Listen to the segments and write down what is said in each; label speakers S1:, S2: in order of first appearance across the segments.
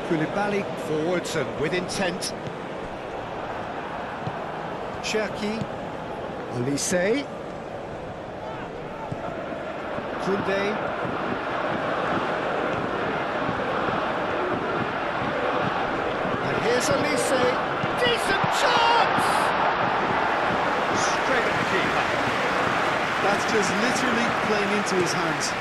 S1: Koulibaly forwards and with intent. Cherki, Olise, Koundé, and here's Olise, decent chance! Straight at the keeper.
S2: That's just literally playing into his hands.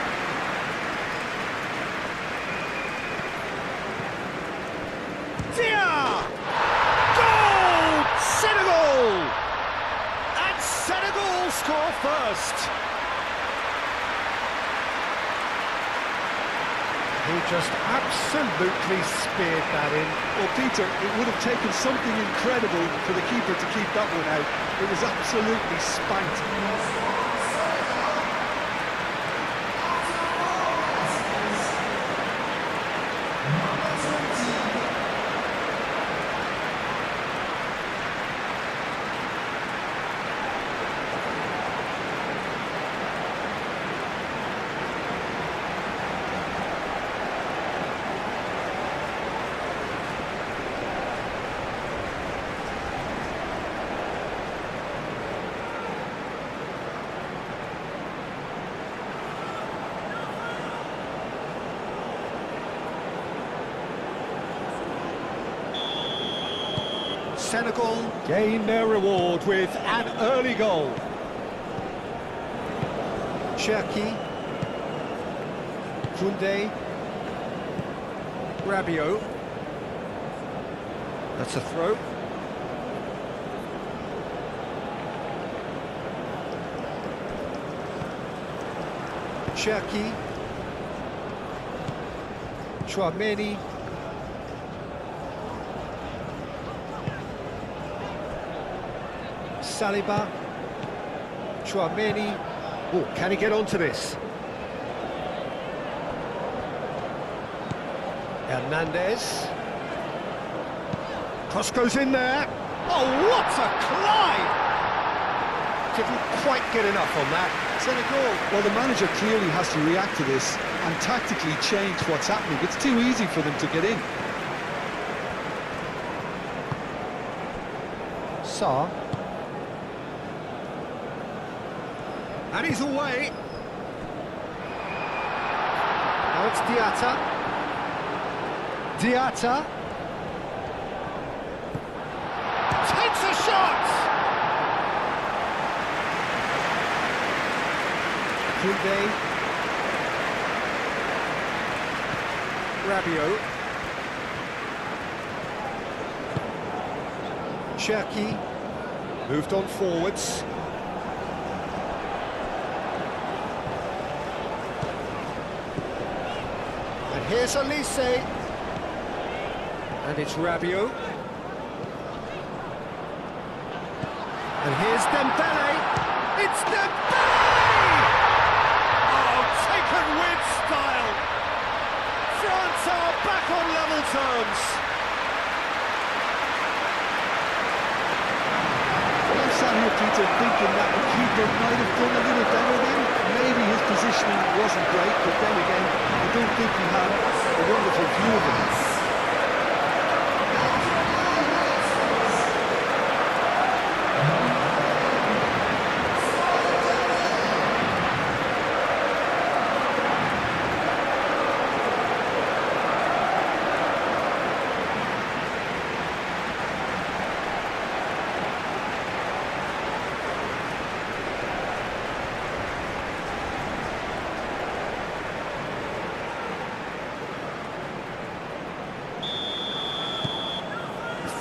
S1: Goal! Senegal! And Senegal score first. He just absolutely speared that in.
S2: Well, Peter, it would have taken something incredible for the keeper to keep that one out. It was absolutely spanked.
S1: Senegal gain their reward with an early goal. Cherki, Koundé, Rabiot. That's a throw. Cherki, Chouameni. Saliba, Chouameni. Oh, can he get onto this? Hernandez. Cross goes in there. Oh, what a climb! Didn't quite get enough on that.
S2: Senegal, well, the manager clearly has to react to this and tactically change what's happening. It's too easy for them to get in.
S1: Sarr. And he's away. Now it's Diatta. Diatta. Takes a shot! Koundé. Rabiot. Cherki. Moved on forwards. Here's Olise, and it's Rabiot, and here's Dembele, it's Dembele! Oh, taken with style! France are back on level terms.
S2: I'm sat here, Peter, thinking that the keeper might have done a little better then. Maybe his positioning wasn't great, but then again, I don't think he had a wonderful view of it.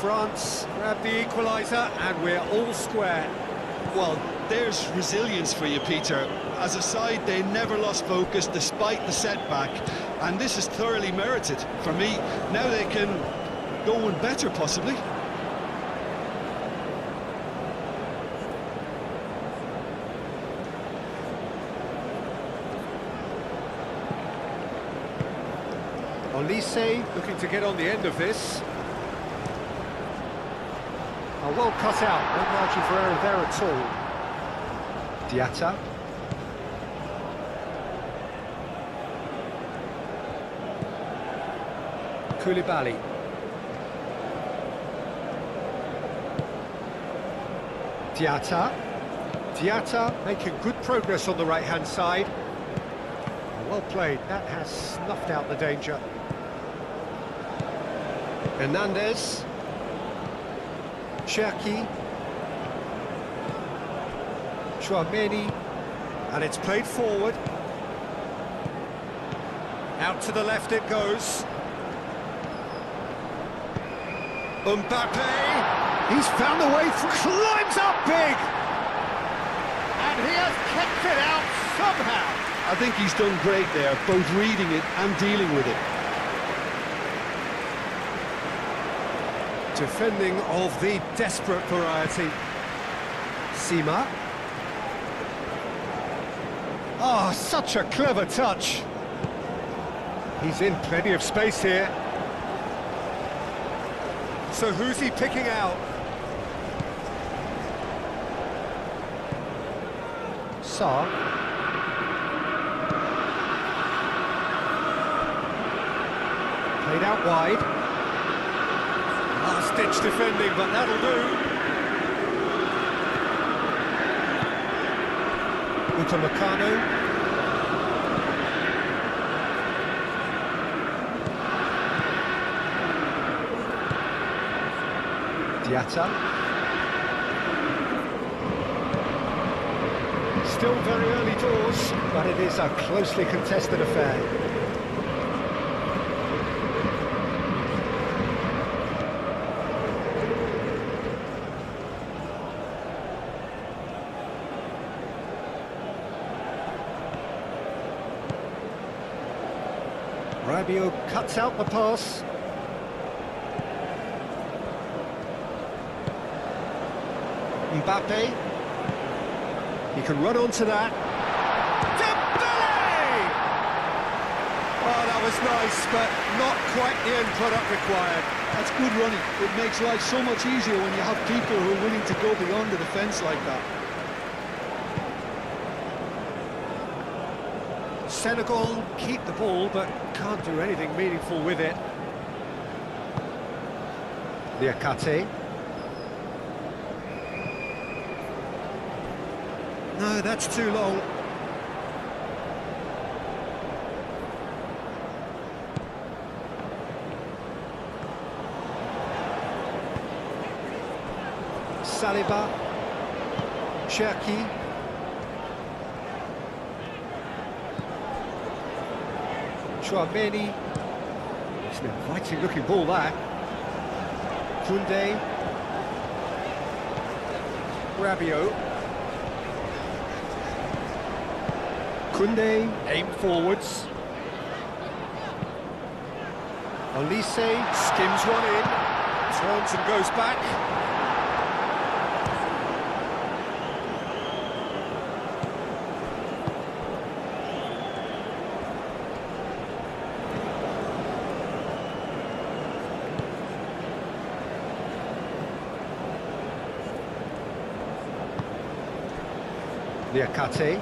S1: France grab the equaliser, and we're all square.
S2: Well, there's resilience for you, Peter. As a side, they never lost focus despite the setback, and this is thoroughly merited for me. Now they can go one better, possibly.
S1: Olise looking to get on the end of this. Oh, well cut out, no margin for error there at all. Diatta. Koulibaly. Diatta making good progress on the right-hand side. Well played, that has snuffed out the danger. Hernandez. Cherki. Chouameni. And it's played forward. Out to the left it goes. Mbappe. He's found the way through. Climbs up big. And he has kept it out somehow.
S2: I think he's done great there, both reading it and dealing with it.
S1: Defending of the desperate variety. Sima. Oh, such a clever touch. He's in plenty of space here. So who's he picking out? Sarr. Played out wide. Last-ditch defending, but that'll do. Upamecano. Diatta. Still very early doors, but it is a closely contested affair. Rabiot cuts out the pass. Mbappe. He can run onto that. Dembele! Oh, that was nice, but not quite the end product required.
S2: That's good running. It makes life so much easier when you have people who are willing to go beyond the defence like that.
S1: Senegal keep the ball, but can't do anything meaningful with it. Liakate. No, that's too long. Saliba. Cherki. Chouameni. It's an inviting looking ball there. Koundé. Rabiot. Koundé, aim forwards. Olise skims one in, turns and goes back. Liakate.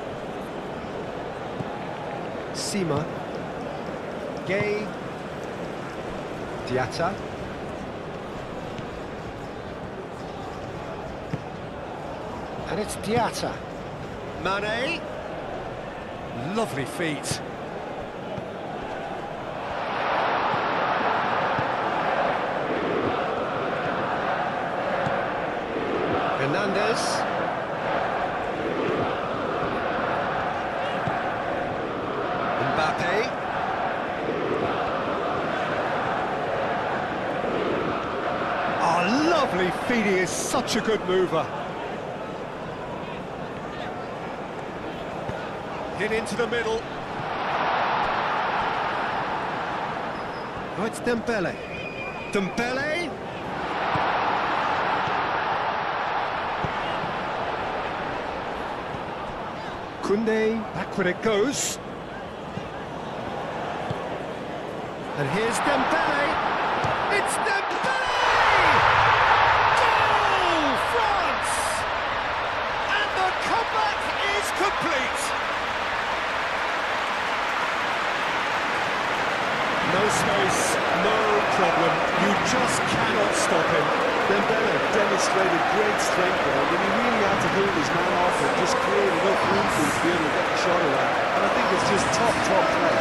S1: Sima. Gay. Diatta. And it's Diatta. Mane. Lovely feet. Hernandez. Mbappe. Oh, lovely feet, he is such a good mover. Hit into the middle. Oh, it's Dembele. Dembele. Koundé, backward it goes. And here's Dembele. It's Dembele! Goal, France! And the comeback is complete. No space, no problem. You just cannot stop him.
S2: Dembele demonstrated great strength there, but he really had to hold his man off and just create enough room for him to be able to get the shot away. And I think it's just top play.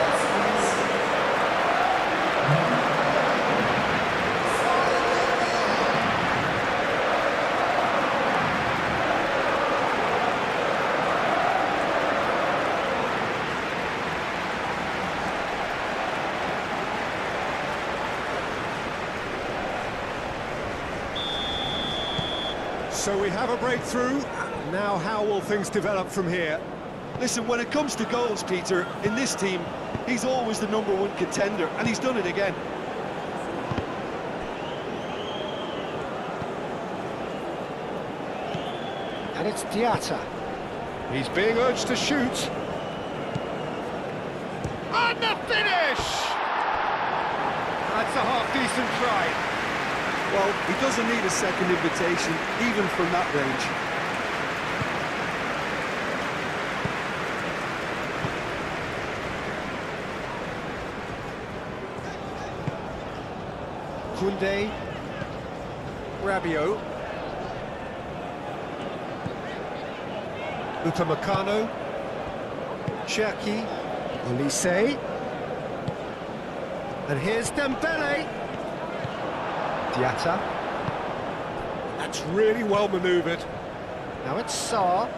S1: So we have a breakthrough. Now how will things develop from here?
S2: Listen, when it comes to goals, Peter, in this team, he's always the #1 contender, and he's done it again.
S1: And it's Diatta. He's being urged to shoot. And the finish! That's a half-decent try.
S2: Well, he doesn't need a second invitation, even from that range.
S1: Koundé, Rabiot, Upamecano, Cherki, Olise, and here's Dembele. Diatta. That's really well manoeuvred. Now it's Sarr.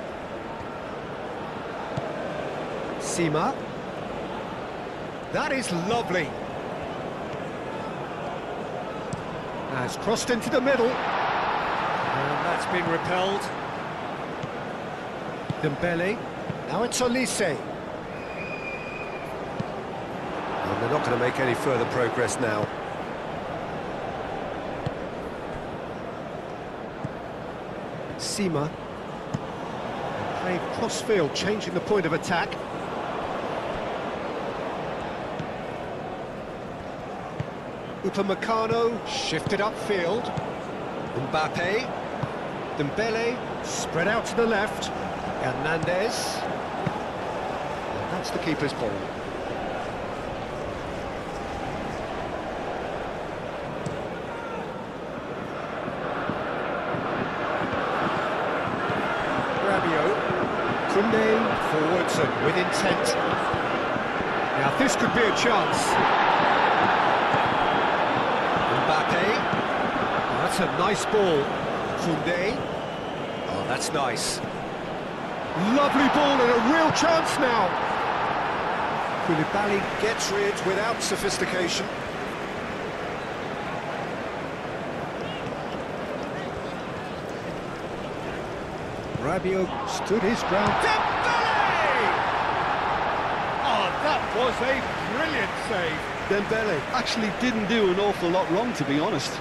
S1: Sima. That is lovely. Now it's crossed into the middle. And that's been repelled. Dembele. Now it's Olise. And they're not going to make any further progress now. Sima. Played cross-field, changing the point of attack. Upamecano shifted upfield. Mbappe. Dembele spread out to the left. Hernandez. And that's the keeper's ball. Koundé forwards and with intent. Now this could be a chance. Mbappe. Oh, that's a nice ball. Koundé. Oh, that's nice. Lovely ball and a real chance now. Koulibaly gets rid without sophistication. Rabiot stood his ground. Dembele! Oh, that was a brilliant save.
S2: Dembele actually didn't do an awful lot wrong, to be honest.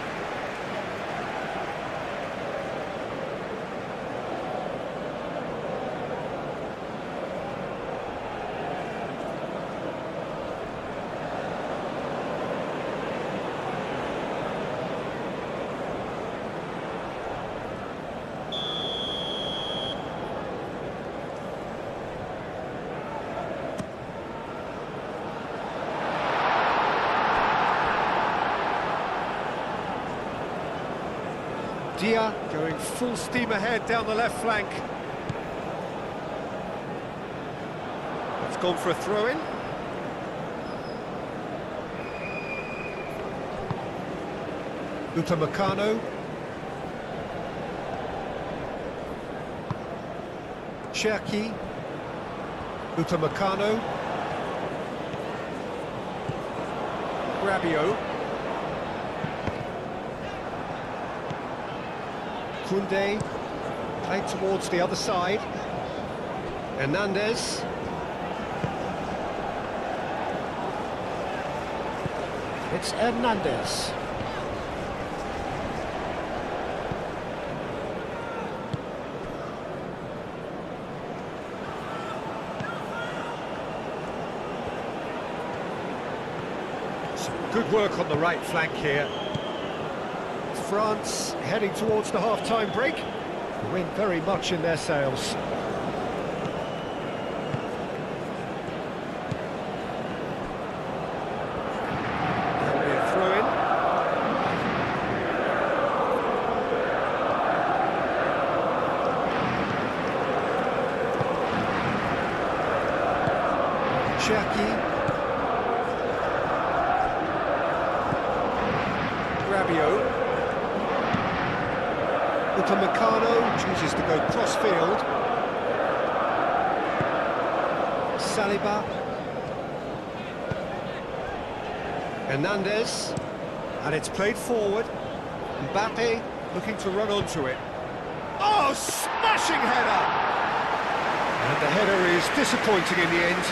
S1: Dia going full steam ahead down the left flank. It's gone for a throw-in. Upamecano. Cherki. Upamecano. Rabiot. Koundé, played towards the other side. Hernandez. It's Hernandez. Some good work on the right flank here. France heading towards the half-time break. The wind very much in their sails. That'll be a throw-in. Cherki. Rabiot. Upamecano chooses to go cross-field. Saliba. Hernandez. And it's played forward. Mbappe looking to run onto it. Oh, smashing header! And the header is disappointing in the end.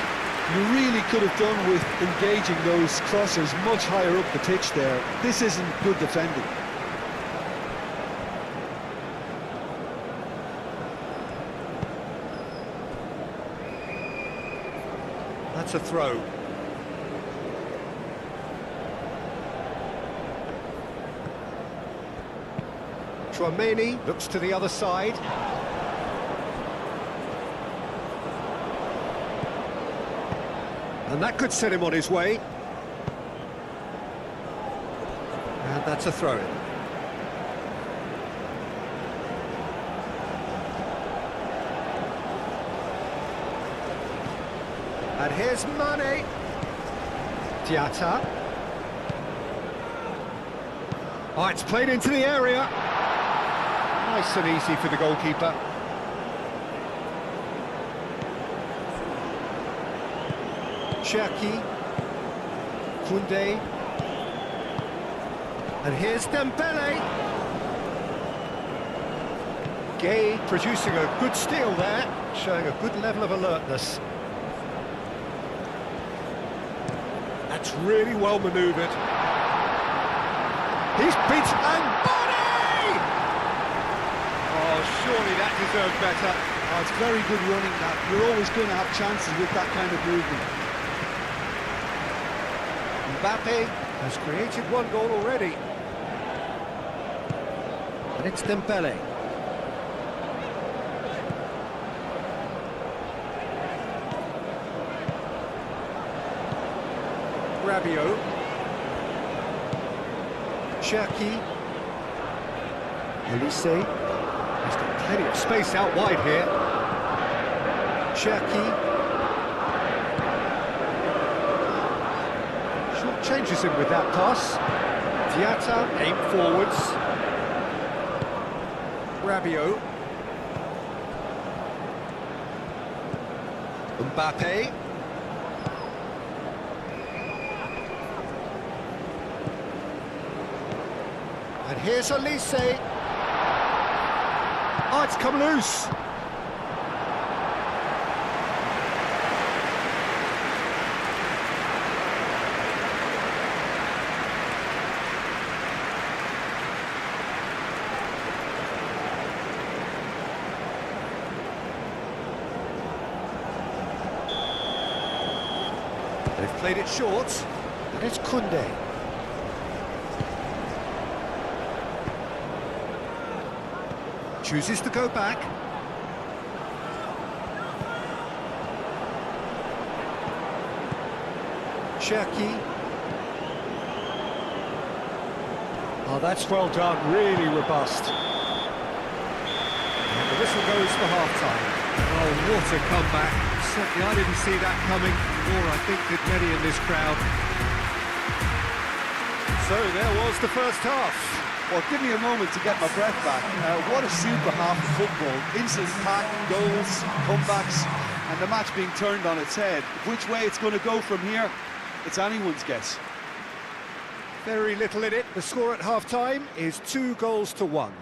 S2: You really could have done with engaging those crossers much higher up the pitch there. This isn't good defending.
S1: That's a throw. Chouameni looks to the other side. And that could set him on his way. And that's a throw-in. And here's Mane. Diatta. Oh, it's played into the area. Nice and easy for the goalkeeper. Cherki. Koundé. And here's Dembele. Gay producing a good steal there, showing a good level of alertness. That's really well manoeuvred. He's beat and body! Oh, surely that deserved better.
S2: Oh, it's very good running that. You're always going to have chances with that kind of movement.
S1: Mbappe has created one goal already. And it's Dembele. Rabiot. Cherki. Olise. He's got plenty of space out wide here. Cherki. Short changes him with that pass. Diatta aimed forwards. Rabiot. Mbappe. And here's Olise. Oh, it's come loose. They've played it short, and it's Koundé. Chooses to go back. Cherki. Oh, that's well done, really robust. And the whistle goes for half-time. Oh, what a comeback. Certainly I didn't see that coming, nor I think did many in this crowd. So there was the first half.
S2: Well, give me a moment to get my breath back. What a super half of football. Instant pack, goals, comebacks, and the match being turned on its head. Which way it's going to go from here, it's anyone's guess.
S1: Very little in it. The score at half-time is 2-1.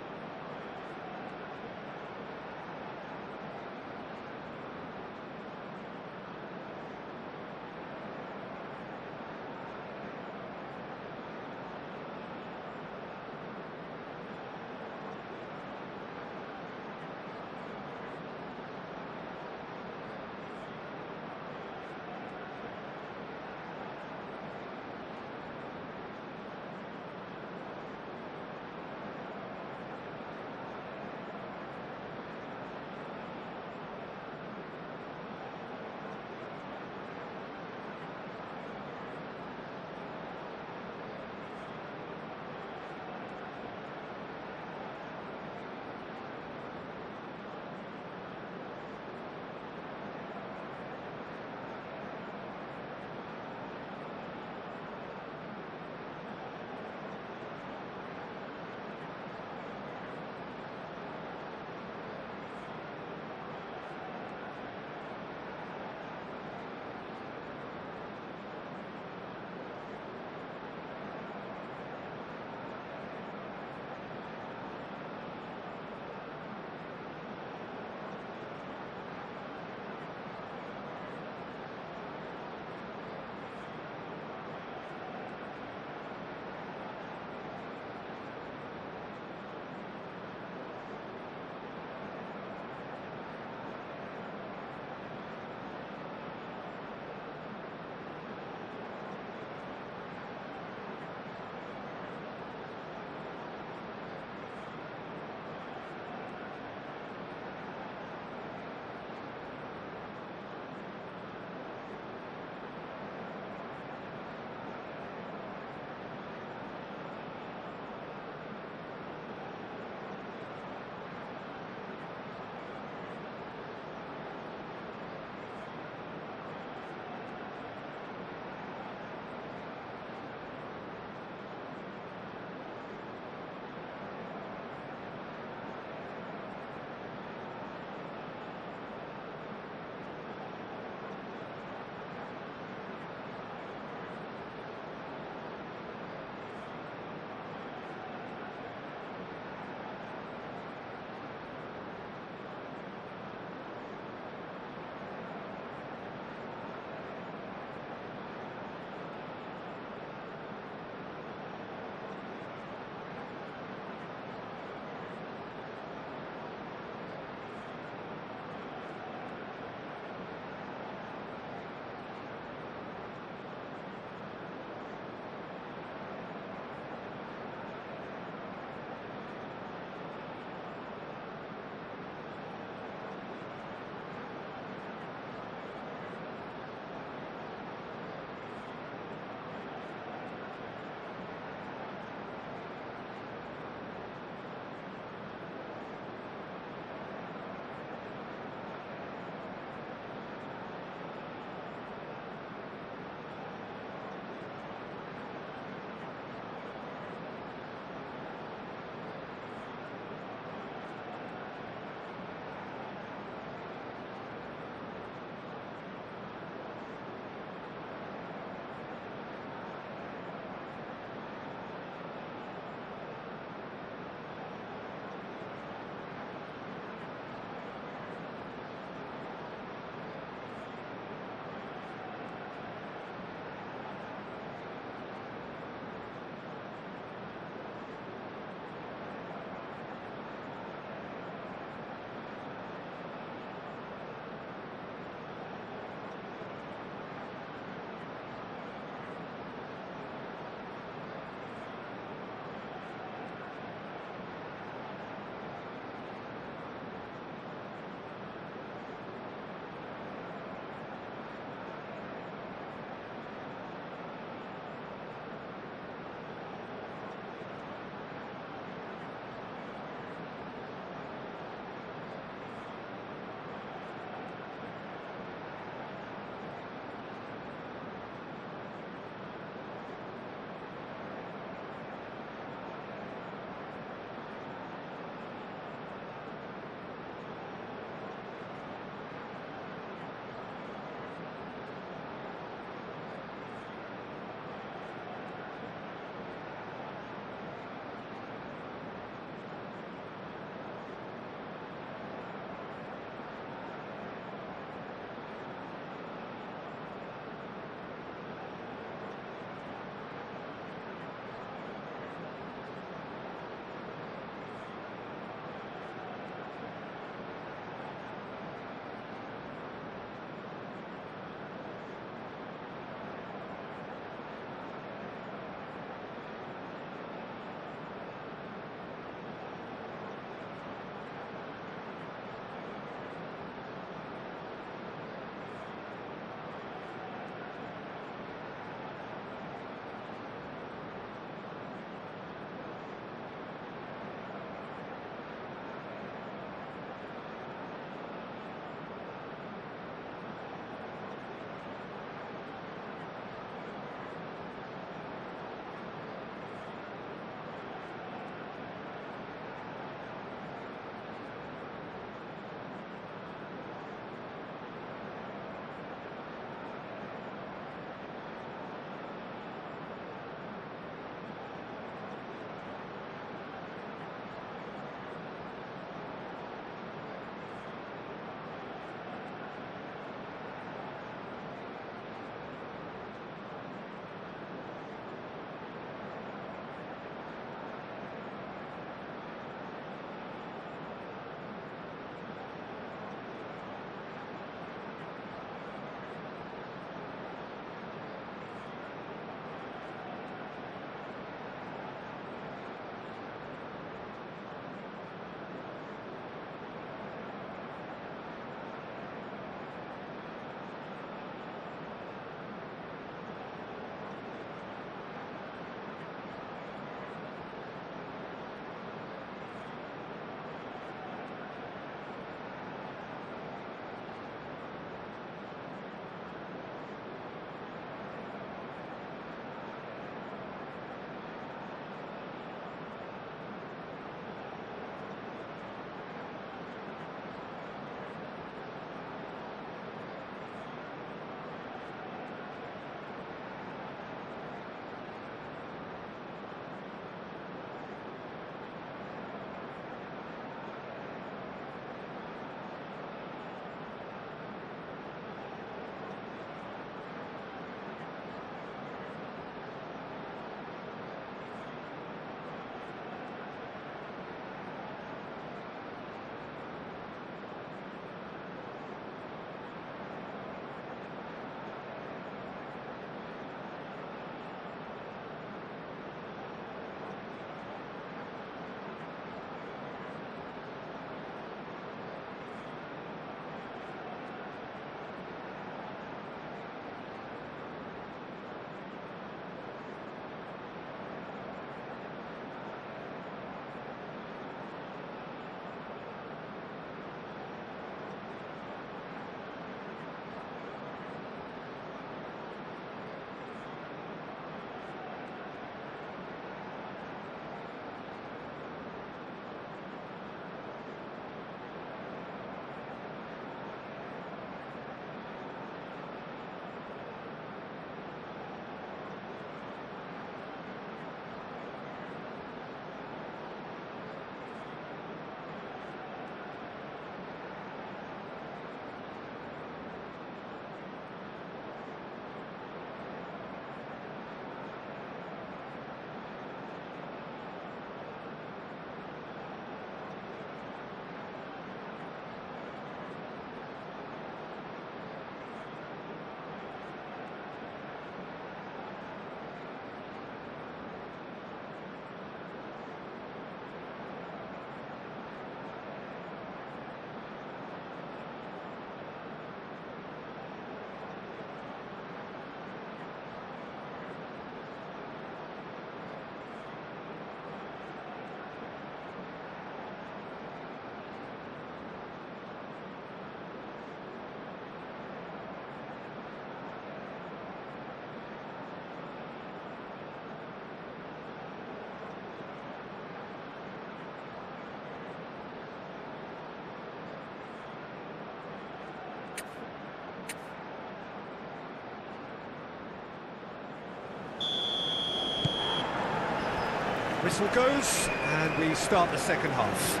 S1: whistle goes, and we start the second half.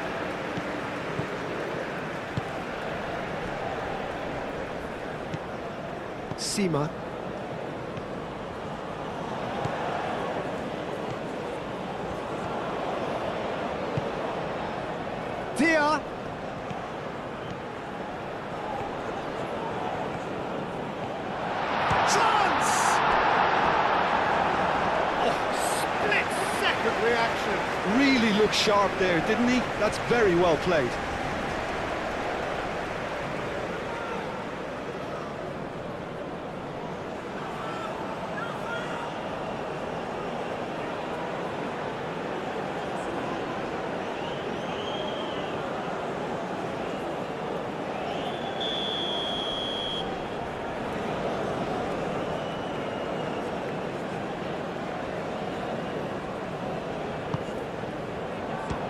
S1: Sima. Dia. Chance! Oh, split-second reaction.
S2: Really looked sharp there, didn't he? That's very well played.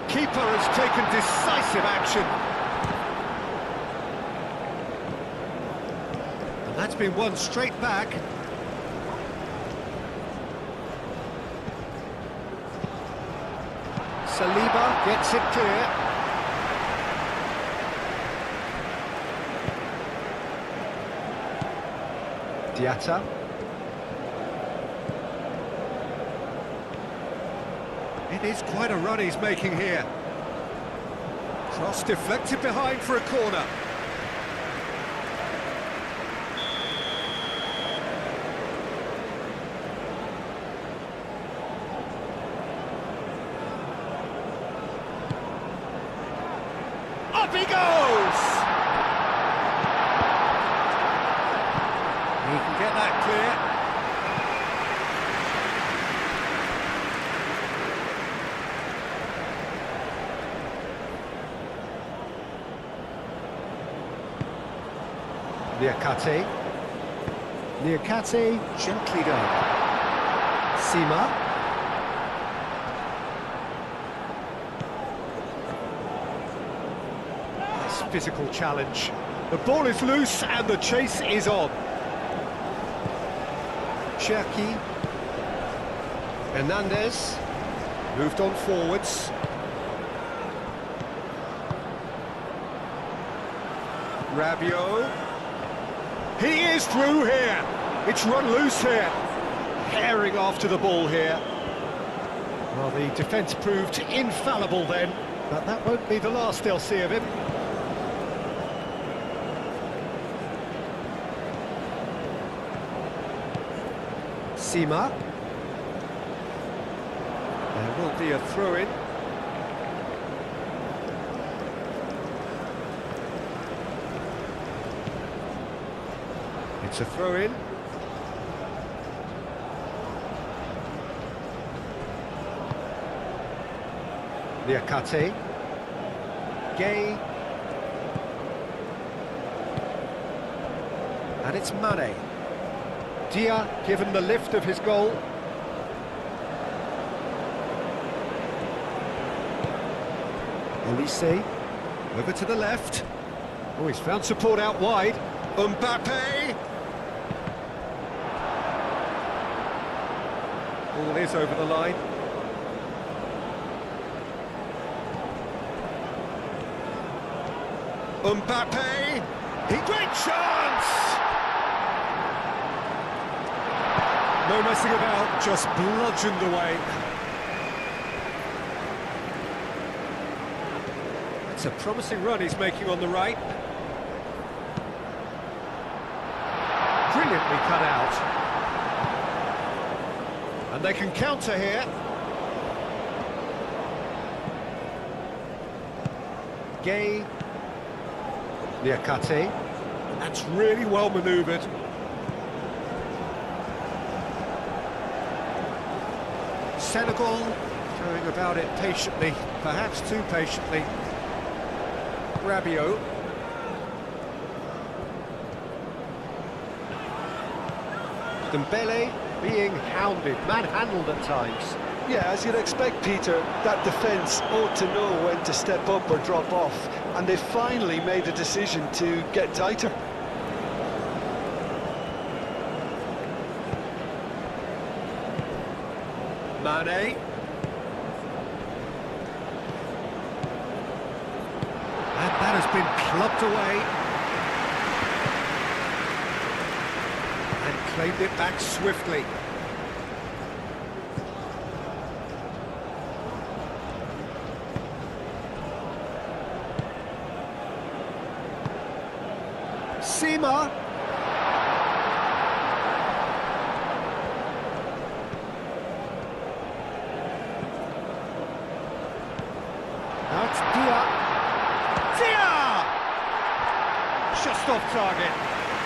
S1: Keeper has taken decisive action. And that's been won straight back. Saliba gets it clear. Diatta. It is quite a run he's making here. Cross deflected behind for a corner. Up he goes! He can get that clear. Niakate, gently done. Sima. Nice physical challenge. The ball is loose and the chase is on. Cherki. Hernandez. Moved on forwards. Rabiot. He is through here. It's run loose here. Herring after the ball here. Well, the defence proved infallible then, but that won't be the last they'll see of him. Sima. There will be a throw-in. It's a throw-in. Niakate. Gay. And it's Mane. Dia given the lift of his goal. Olise. Over to the left. Oh, he's found support out wide. Mbappe. Ball is over the line. Mbappe. Great chance! No messing about, just bludgeoned away. That's a promising run he's making on the right. Brilliantly cut out. And they can counter here. Gay. Niakate. That's really well manoeuvred. Senegal going about it patiently, perhaps too patiently. Rabiot. Dembele being hounded, manhandled at times.
S2: Yeah, as you'd expect, Peter, that defence ought to know when to step up or drop off, and they finally made a decision to get tighter.
S1: Mane. been clubbed away. And claimed it back swiftly. Seema. Now it's Dia. Just off target.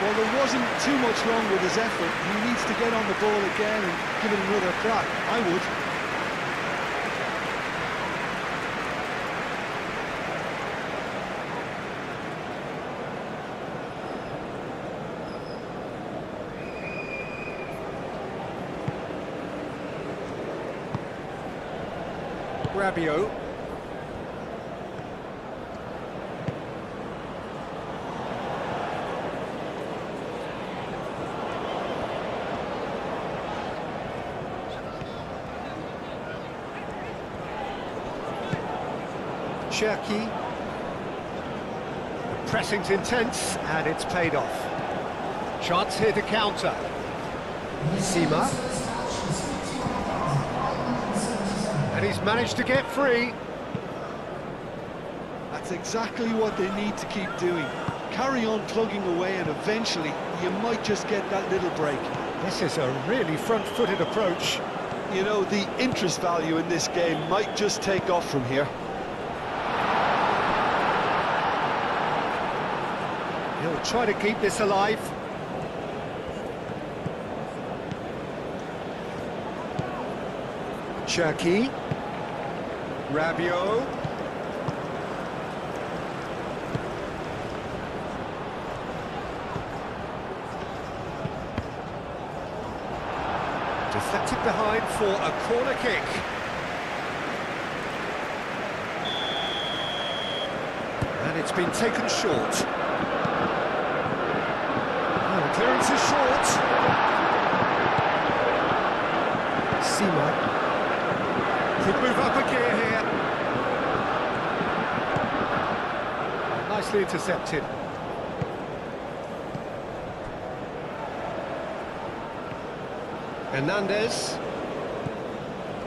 S2: Well, there wasn't too much wrong with his effort. He needs to get on the ball again and give it another crack. I would.
S1: Rabiot. Cherki. The pressing's intense and it's paid off. Chance here to counter. Seema. And he's managed to get free.
S2: That's exactly what they need to keep doing. Carry on plugging away and eventually you might just get that little break.
S1: This is a really front-footed approach.
S2: You know, the interest value in this game might just take off from here.
S1: He'll try to keep this alive. Cherki. Rabiot. Deflected behind for a corner kick. And it's been taken short. Oh, the clearance is short. Seema. Could move up a gear here. Nicely intercepted. Hernandez.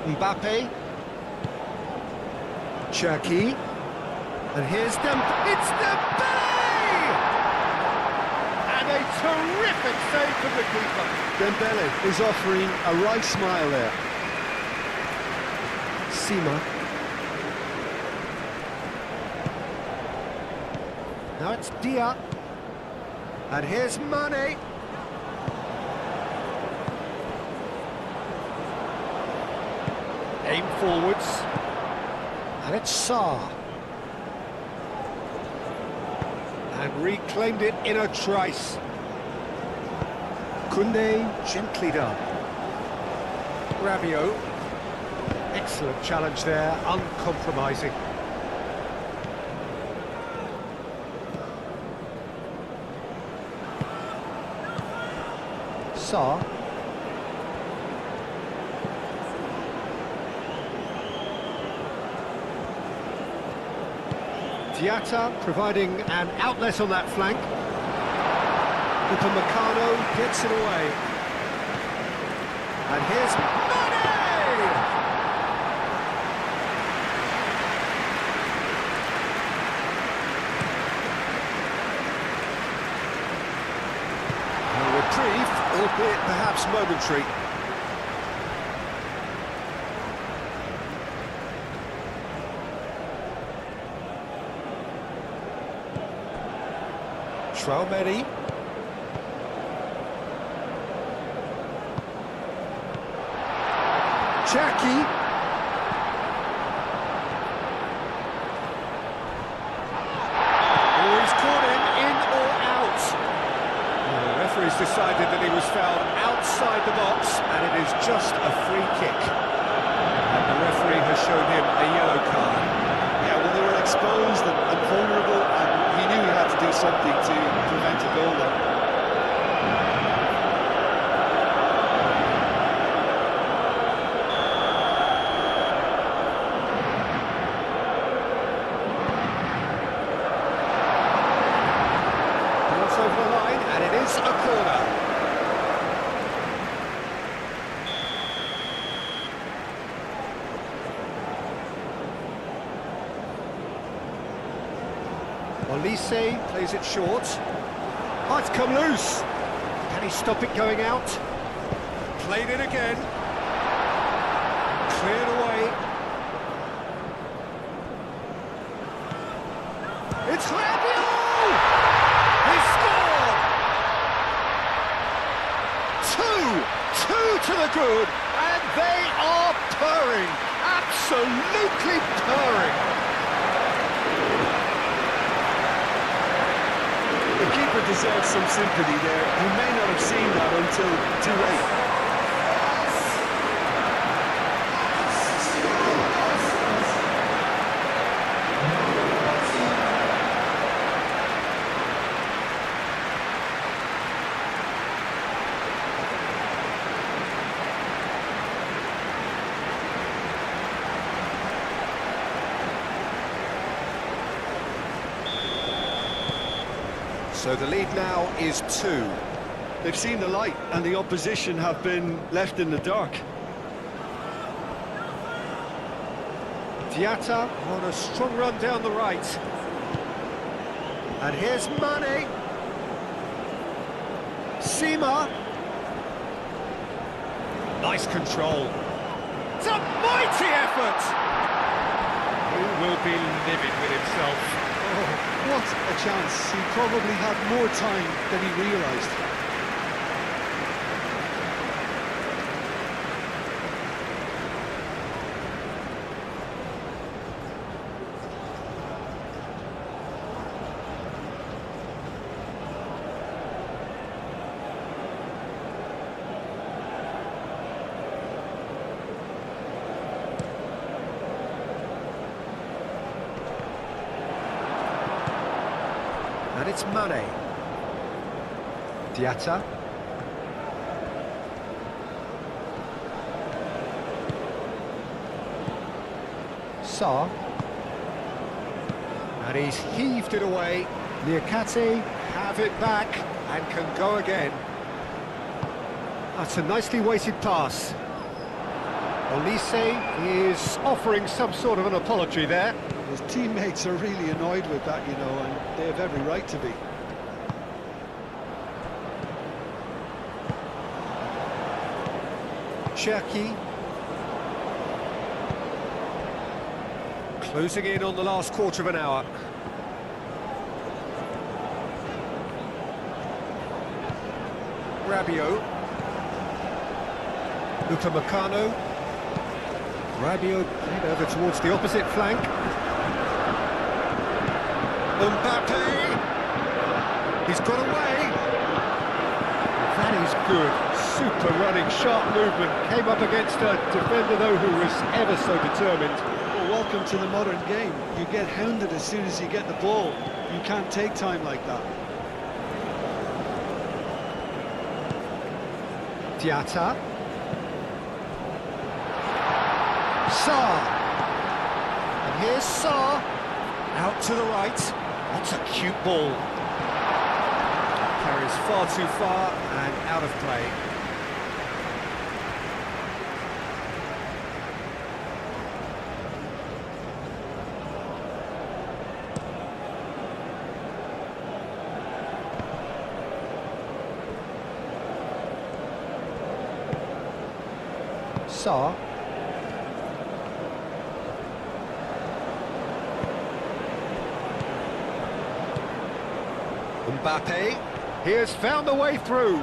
S1: Mbappe. Cherki. And here's it's Dembele! And a terrific save from the keeper.
S2: Dembele is offering a right smile there.
S1: Seema. Now it's Dia. And here's Mane. Aim forwards. And it's Sarr. And reclaimed it in a trice. Koundé, gently done. Rabiot. Excellent challenge there, uncompromising. Sarr. Diatta providing an outlet on that flank. Upamecano gets it away. And here's Mane! A reprieve, albeit perhaps momentary. Traoré. Cherki. Oh, he's caught him in or out. Well, the referee's decided that he was fouled outside the box, and it is just a free kick. And the referee has shown him a yellow card.
S2: Yeah, well, they were exposed and vulnerable, and he knew he had to do something to prevent a goal there.
S1: Olise plays it short. Oh, it's come loose. Can he stop it going out? Played it again. Cleared away. It's Rabiot! He scored! Two to the good, and they are purring. Absolutely purring.
S2: The keeper deserves some sympathy there. He may not have seen that until too late.
S1: So the lead now is 2.
S2: They've seen the light and the opposition have been left in the dark.
S1: Diatta on a strong run down the right. And here's Mane. Sima. Nice control. It's a mighty effort! He will be livid with himself.
S2: Oh, what a chance. He probably had more time than he realised.
S1: And it's Mane. Diatta. Sarr. And he's heaved it away. Niakate have it back and can go again. That's a nicely weighted pass. Olise is offering some sort of an apology there.
S2: His teammates are really annoyed with that, you know, and they have every right to be.
S1: Cherki. Closing in on the last quarter of an hour. Rabiot. Upamecano. Rabiot played over towards the opposite flank. Mbappe! He's got away! That is good. Super running, sharp movement. Came up against a defender, though, who was ever so determined.
S2: Well, welcome to the modern game. You get hounded as soon as you get the ball. You can't take time like that.
S1: Diatta. Sarr. And here's Sarr. Out to the right. That's a cute ball. Carries far too far and out of play. Sarr. Mbappe, he has found a way through.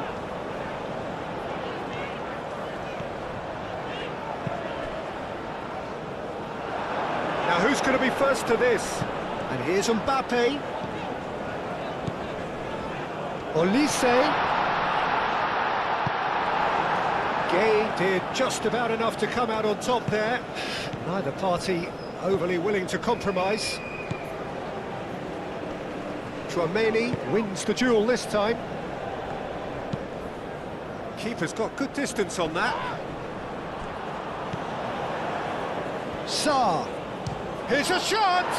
S1: Now who's going to be first to this? And here's Mbappe. Olise. Gay did just about enough to come out on top there. Neither party overly willing to compromise. Tchouameni wins the duel this time. Keeper's got good distance on that. Sarr. Here's a chance!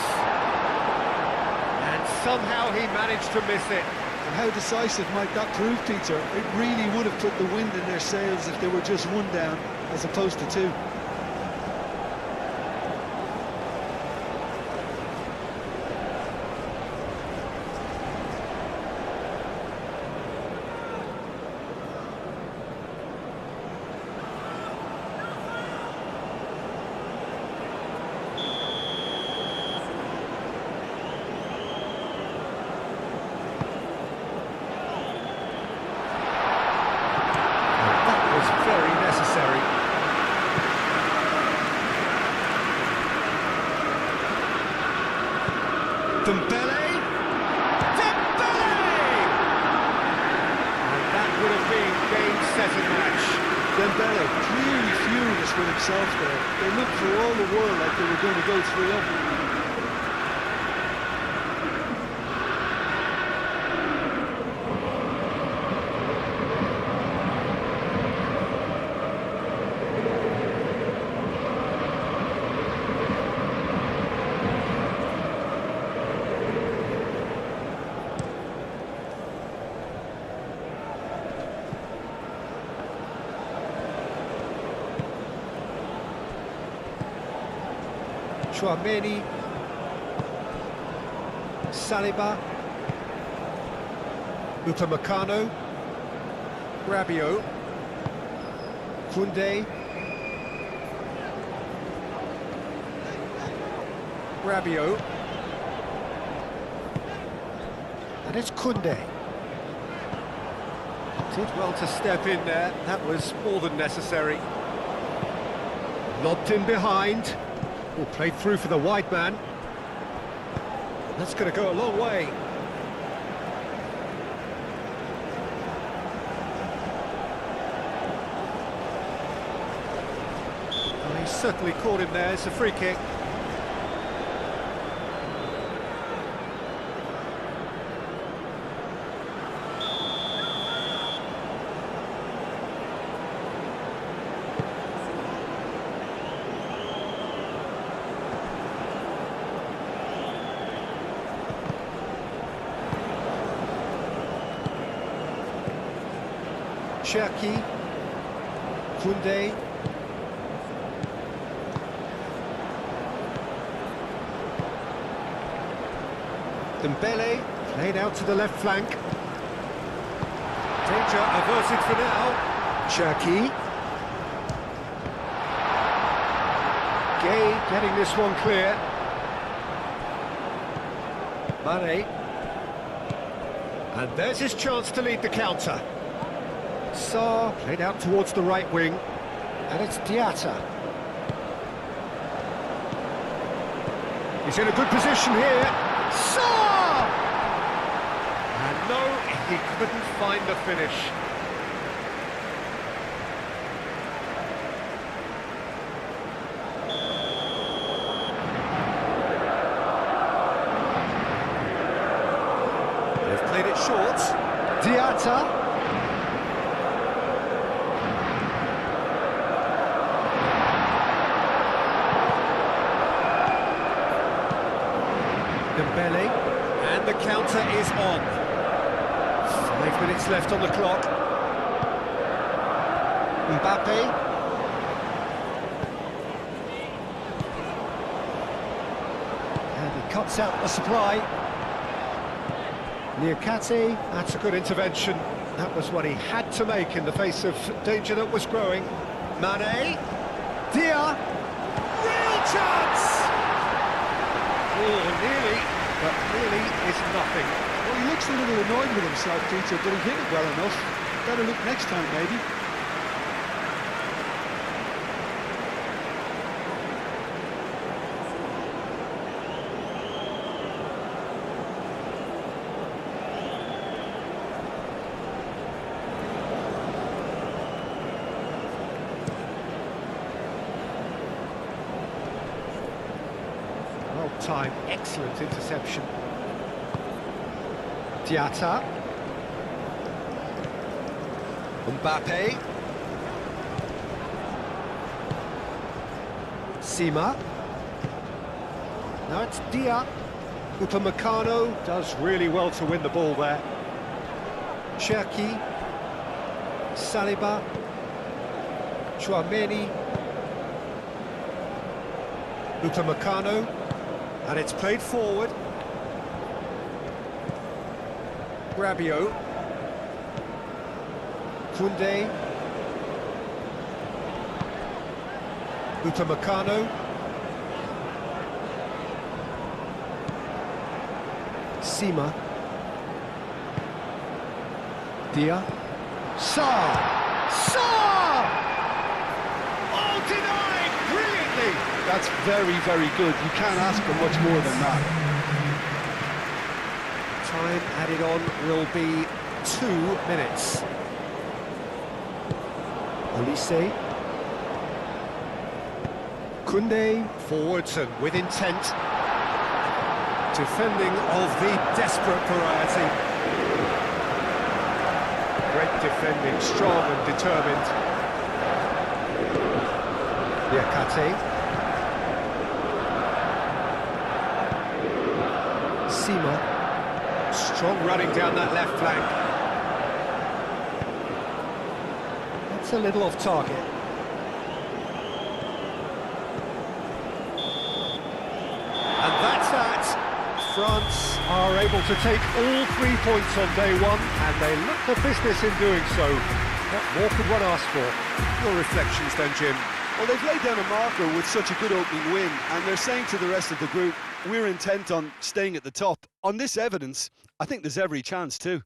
S1: And somehow he managed to miss it.
S2: And how decisive might that prove, Peter? It really would have put the wind in their sails if they were just one down, as opposed to two.
S1: better match.
S2: Dembele clearly furious with himself there. They looked for all the world like they were going to go 3-up.
S1: Chouameni, Saliba, Upamecano, Rabiot, Koundé, Rabiot, and it's Koundé. Did well to step in there, that was more than necessary. Lobbed in behind. Well, played through for the wide man. That's going to go a long way. Well, he certainly caught him there. It's a free kick. Cherki, Koundé, Dembele, played out to the left flank. Danger averted for now. Cherki. Gay getting this one clear. Mane. And there's his chance to lead the counter. Sarr played out towards the right wing, and it's Diatta. He's in a good position here. Sarr! And no, he couldn't find the finish. They've played it short. Diatta. Dembele, and the counter is on. 5 minutes left on the clock. Mbappe. And he cuts out the supply. Niakate, that's a good intervention. That was what he had to make in the face of danger that was growing. Mane. Dia. Real chance! Oh, nearly, but really is nothing.
S2: Well, he looks a little annoyed with himself, Peter, but he hit it well enough. Better look next time, maybe.
S1: Time, excellent interception. Diatta. Mbappe. Sima. Now it's Dia. Upamecano does really well to win the ball there. Cherki. Saliba. Chouameni. Upamecano. And it's played forward. Rabiot. Koundé. Upamecano. Sima. Dia. Sarr! Sarr! Oh, denied! Brilliantly!
S2: That's very, very good. You can't ask for much more than that.
S1: Time added on will be 2 minutes. Olise. Koundé, forwards and with intent. Defending of the desperate variety. Great defending, strong and determined. Diakate. Sima. Strong running down that left flank. That's a little off target. And that's that. France are able to take all 3 points on day one, and they look the business in doing so. What more could one ask for? Your reflections then, Jim?
S2: Well, they've laid down a marker with such a good opening win, and they're saying to the rest of the group, we're intent on staying at the top. On this evidence, I think there's every chance too.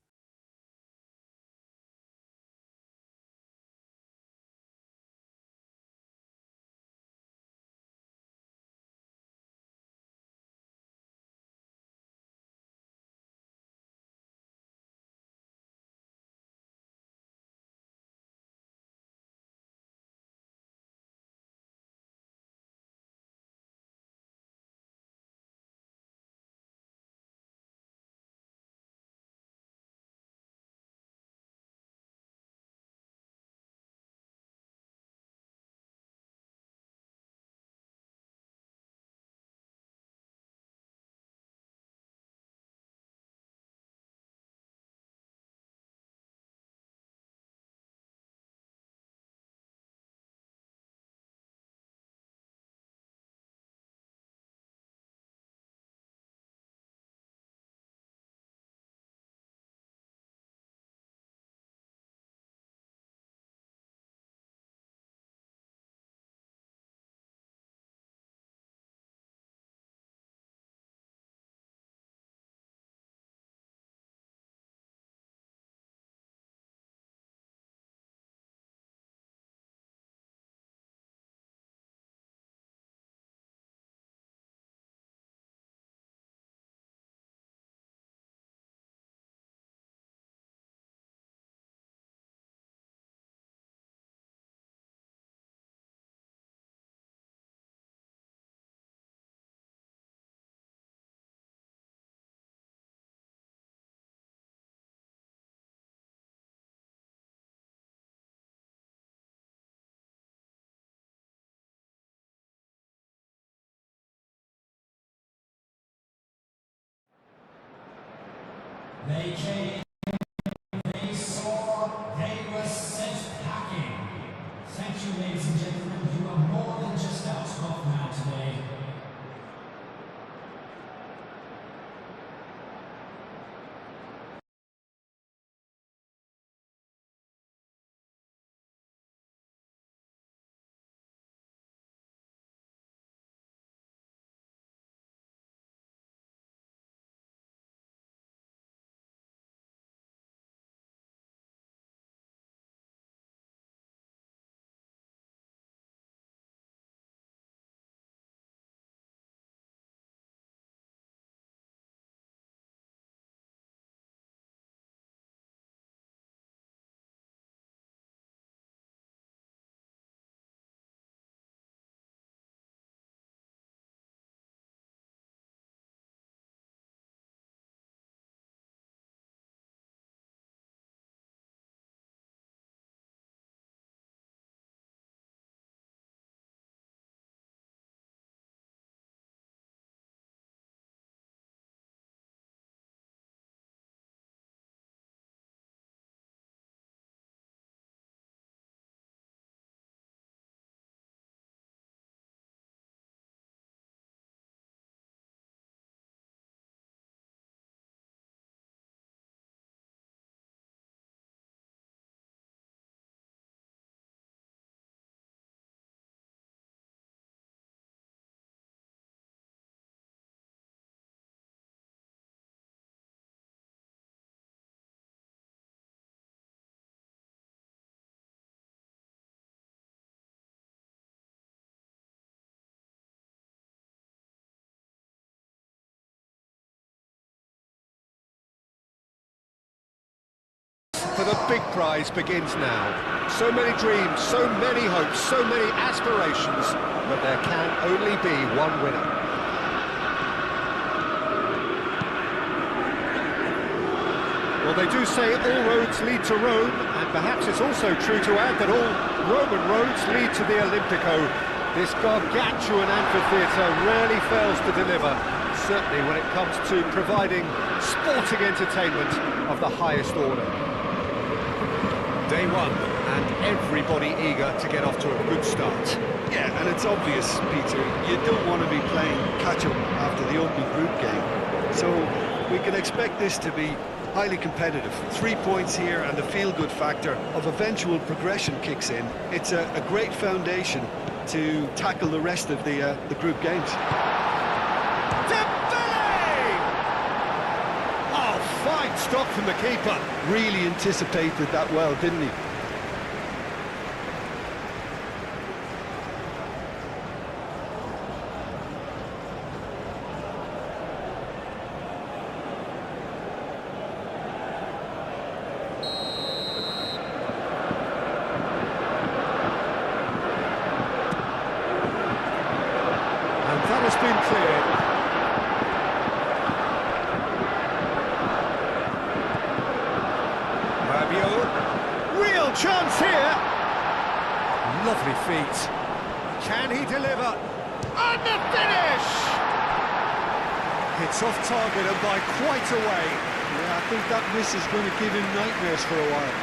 S3: They came, they saw, they were sent packing. Thank you, ladies and gentlemen. You are more than just our top man today.
S1: for the big prize begins now. So many dreams, so many hopes, so many aspirations, but there can only be one winner. Well, they do say all roads lead to Rome, and perhaps it's also true to add that all Roman roads lead to the Olympico. This gargantuan amphitheatre rarely fails to deliver, certainly when it comes to providing sporting entertainment of the highest order. Day one, and everybody eager to get off to a good start.
S2: Yeah, and it's obvious, Peter, you don't want to be playing catch-up after the opening group game. So we can expect this to be highly competitive. 3 points here and the feel-good factor of eventual progression kicks in. It's a great foundation to tackle the rest of the group games.
S1: Oh, fine stop from the keeper.
S2: Really anticipated that well, didn't he?
S1: That has been cleared. Rabiot, real chance here. Lovely feet. Can he deliver? And the finish! It's off target and by quite a way.
S2: Yeah, I think that miss is going to give him nightmares for a while.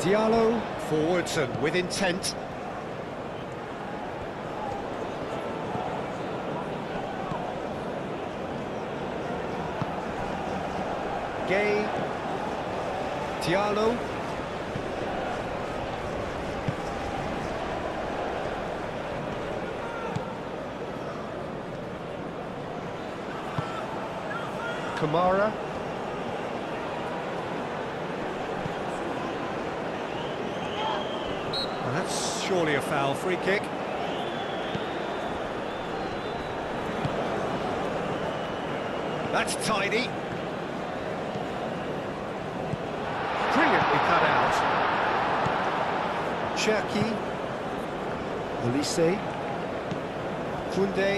S1: Diallo, forwards and with intent. Gay. Diallo. Kamara. Well, that's surely a foul. Free kick. That's tidy. Brilliantly cut out. Cherki. Olise. Koundé.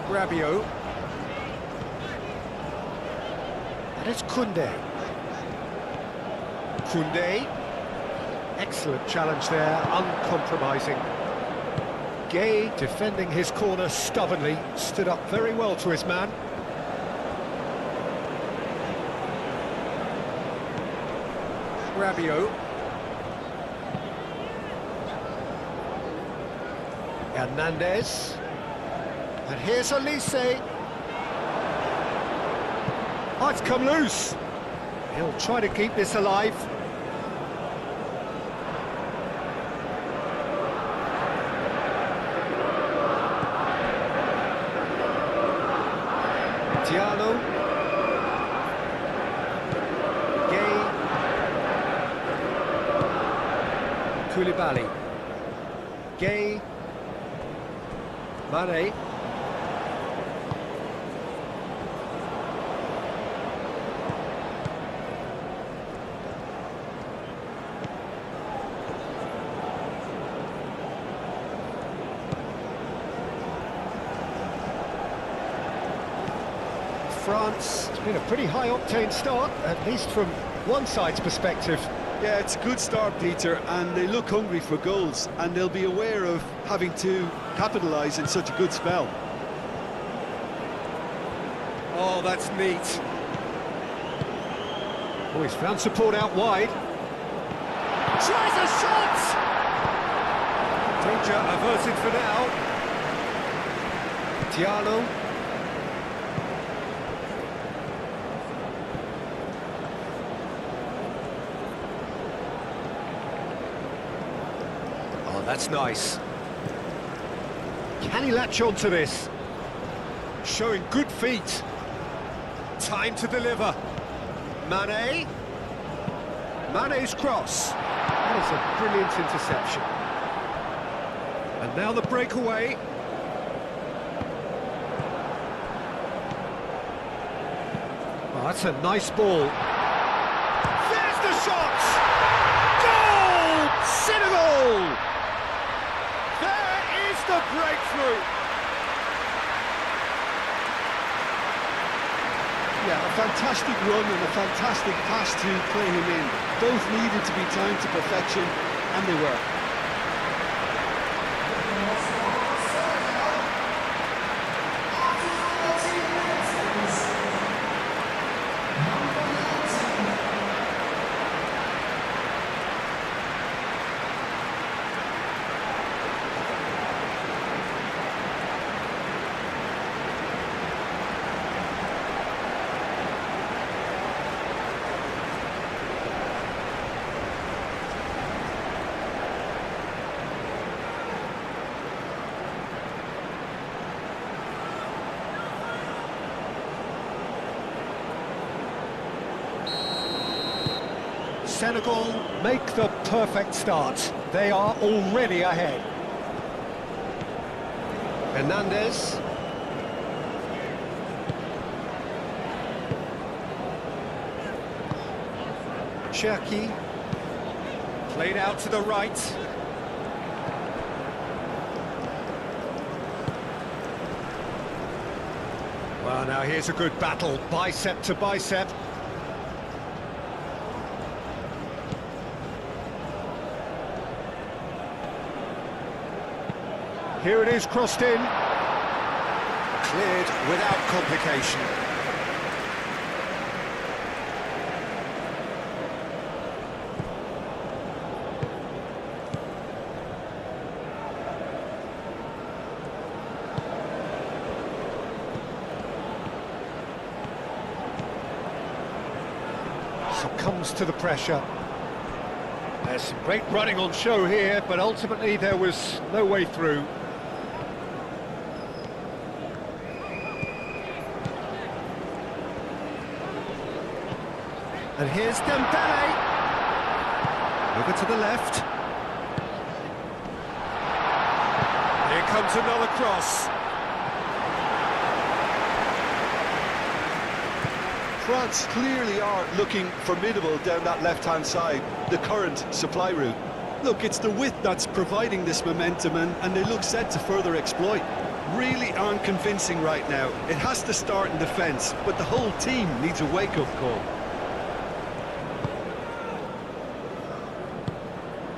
S1: Rabiot. And it's Koundé. Koundé. Excellent challenge there, uncompromising. Gay defending his corner stubbornly, stood up very well to his man. Rabiot. Hernandez. And here's Olise. Oh, it's come loose. He'll try to keep this alive. Diallo. Gay. Koulibaly. Gay. Mane. France, it's been a pretty high-octane start, at least from one side's perspective.
S2: Yeah, it's a good start, Peter, and they look hungry for goals, and they'll be aware of having to capitalise in such a good spell.
S1: Oh, that's neat. Oh, he's found support out wide. Tries a shot! Danger averted for now. Diallo. Oh, that's nice. Can he latch on to this? Showing good feet. Time to deliver. Mane. Mane's cross. That is a brilliant interception. And now the breakaway. Oh, that's a nice ball. There's the shot! Goal! Senegal! There is the breakthrough.
S2: Yeah, a fantastic run and a fantastic pass to play him in. Both needed to be timed to perfection, and they were.
S1: Senegal make the perfect start. They are already ahead. Hernandez. Cherki. Played out to the right. Well, now here's a good battle, bicep to bicep. Here it is, crossed in. Cleared without complication. Succumbs to the pressure. There's some great running on show here, but ultimately there was no way through. And here's Dembele. Over to the left. Here comes another cross.
S2: France clearly are looking formidable down that left-hand side, the current supply route. Look, it's the width that's providing this momentum, and they look set to further exploit. Really aren't convincing right now. It has to start in defence, but the whole team needs a wake-up call.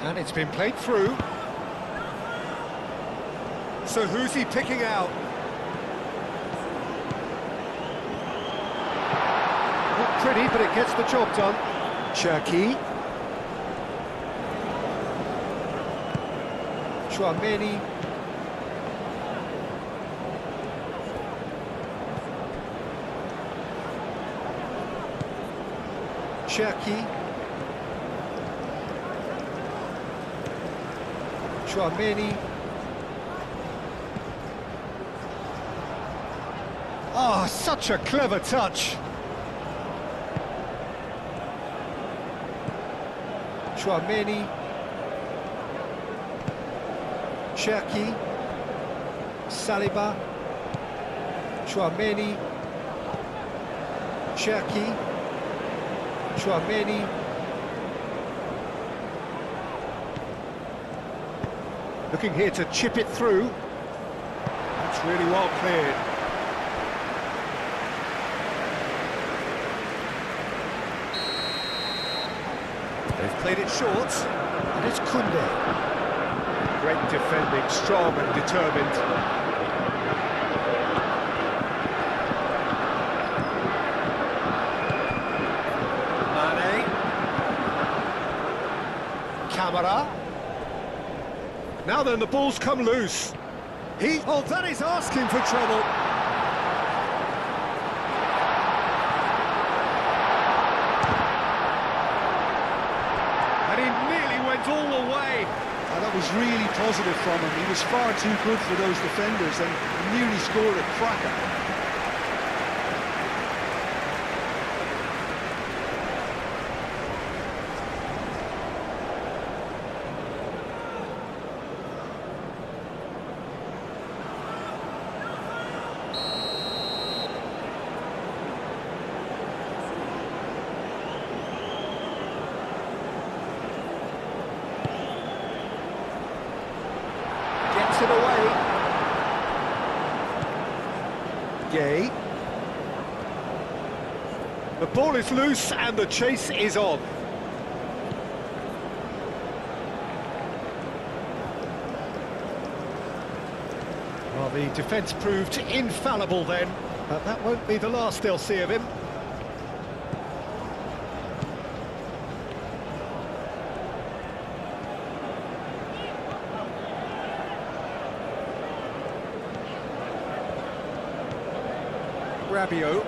S1: And it's been played through. So who's he picking out? Not pretty, but it gets the job done. Cherki. Chouameni. Cherki. Chouameni. Oh, such a clever touch. Chouameni. Cherki. Saliba. Chouameni. Cherki. Chouameni. Looking here to chip it through. That's really well cleared. They've played it short, and it's Koundé. Great defending, strong and determined. Mane. Camara. Now then, the ball's come loose. Oh, that is asking for trouble. And he nearly went all the way.
S2: And That was really positive from him. He was far too good for those defenders and nearly scored a cracker.
S1: It away. Gay. The ball is loose and the chase is on. Well, the defence proved infallible then, but that won't be the last they'll see of him. Rabiot.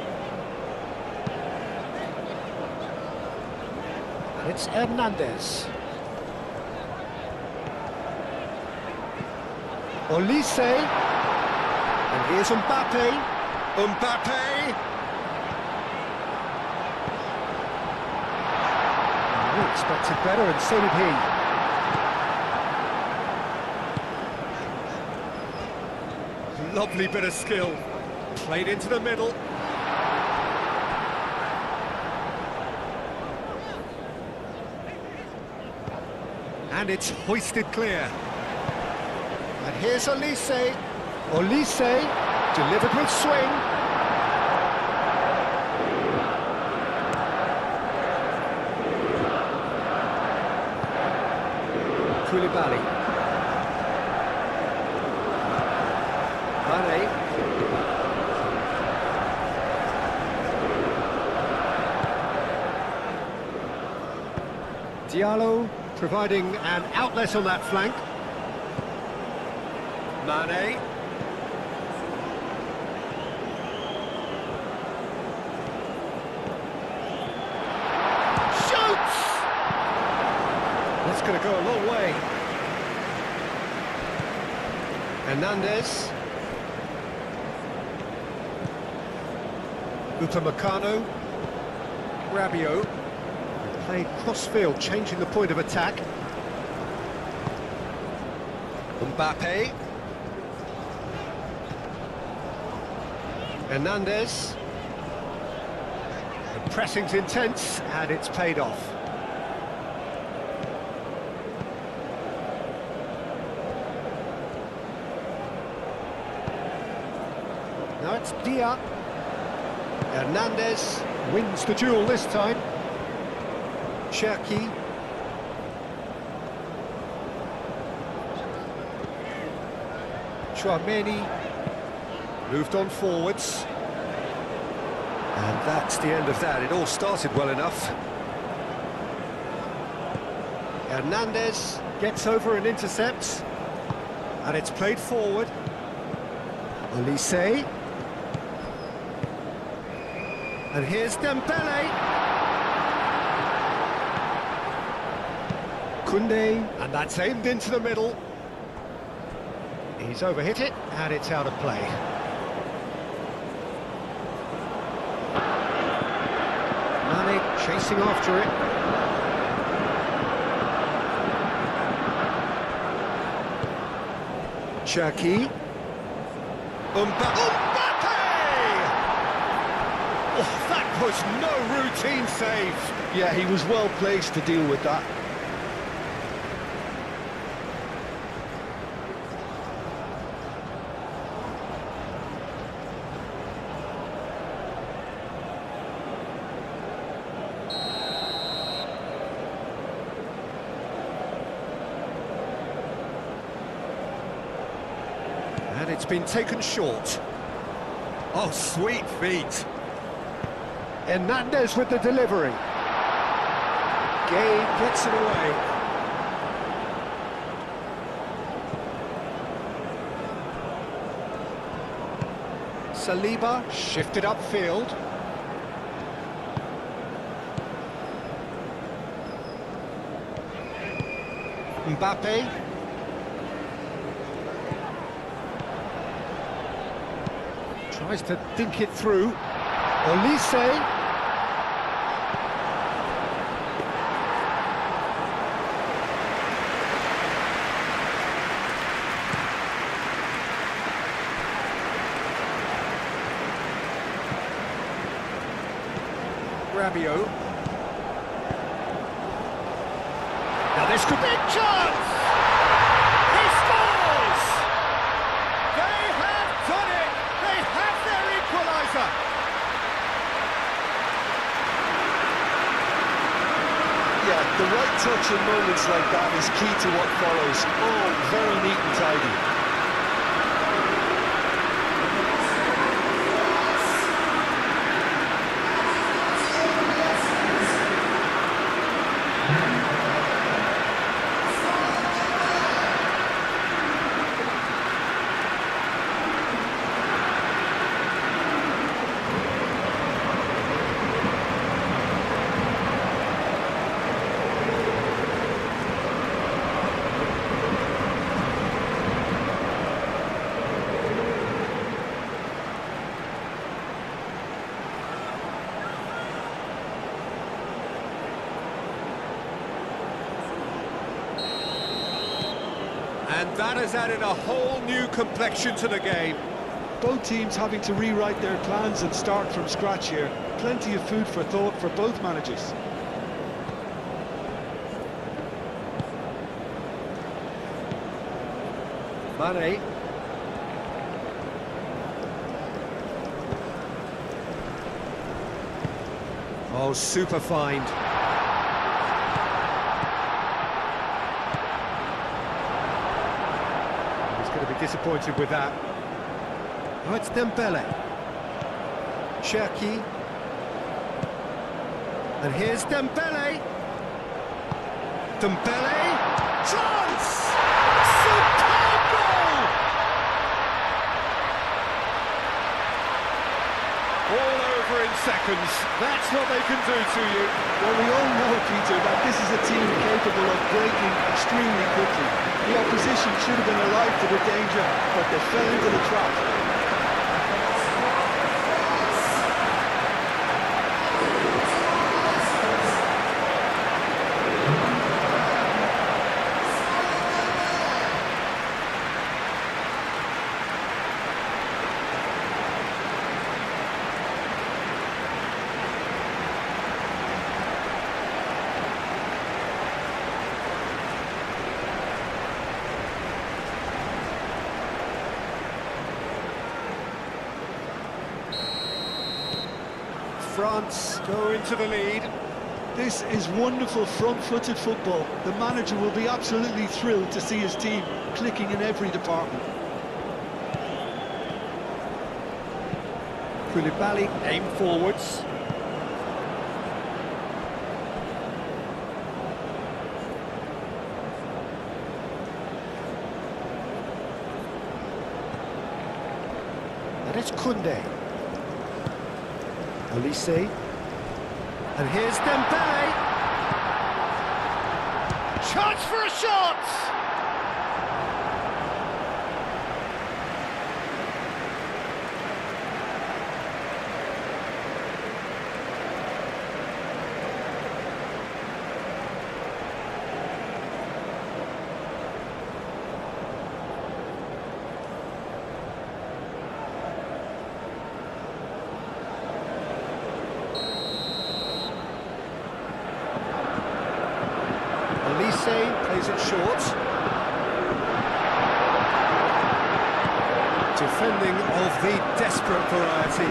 S1: And it's Hernandez. Olise. And here's Mbappe. Mbappe. We expected better, and so did he. Lovely bit of skill. Played into the middle. And it's hoisted clear. And here's Olise. Olise, delivered with swing. Koulibaly. Mane. Diallo providing an outlet on that flank. Mane. Shoots! That's going to go a long way. Hernandez. Upamecano. Rabiot. Played cross-field, changing the point of attack. Mbappe. Hernandez. The pressing's intense, and it's paid off. Now it's Dia. Hernandez wins the duel this time. Cherki. Chouameni moved on forwards. And that's the end of that. It all started well enough. Hernandez gets over and intercepts. And it's played forward. Olise. And here's Dembele. Koundé, and that's aimed into the middle. He's overhit it, and it's out of play. Mane chasing after it. Cherki. Mbappe! Oh, that was no routine save.
S2: Yeah, he was well placed to deal with that.
S1: And it's been taken short. Oh, sweet feet. Hernandez with the delivery. Gay gets it away. Saliba shifted upfield. Mbappe. Tries to think it through. Olise. Rabiot. Now this could be a chance! He scores! They have done it! They have their equaliser!
S2: Yeah, the right touch in moments like that is key to what follows. All very neat and tidy.
S1: And that has added a whole new complexion to the game.
S2: Both teams having to rewrite their plans and start from scratch here. Plenty of food for thought for both managers.
S1: Mane. Oh, super find. Going to be disappointed with that. Oh, it's Dembele. Cherki. And here's Dembele. Dembele. Chance! Superb goal! All over in seconds. That's what they can do to you.
S2: Well, we all know, Peter, that this is a team capable of breaking extremely quickly. The opposition should have been alive to the danger, but they fell into the trap.
S1: France go into the lead.
S2: This is wonderful front-footed football. The manager will be absolutely thrilled to see his team clicking in every department.
S1: Koulibaly aim forwards. And it's Koundé. Olise. And here's Dembele. Chance for a shot! Olise plays it short. Defending of the desperate variety.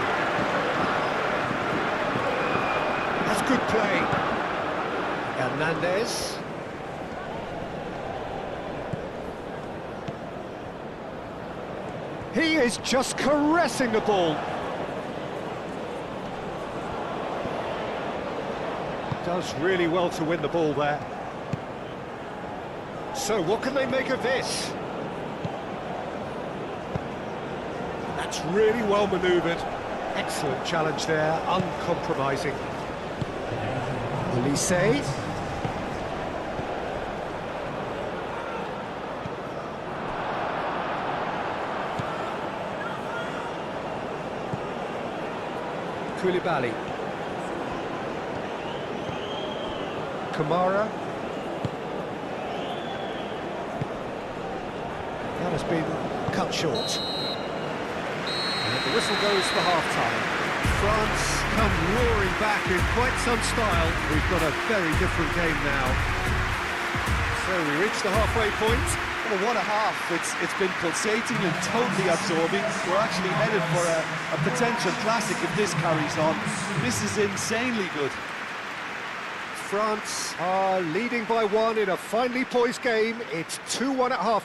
S1: That's good play. Hernandez. He is just caressing the ball. Does really well to win the ball there. So what can they make of this? That's really well manoeuvred. Excellent challenge there, uncompromising. Olise. Koulibaly. Kamara. That has been cut short. And the whistle goes for half-time. France come roaring back in quite some style. We've got a very different game now. So we reach the halfway point.
S2: Well, what a half. It's been pulsating and totally absorbing. We're actually headed for a potential classic if this carries on. This is insanely good.
S1: France are leading by one in a finely poised game. It's 2-1 at half.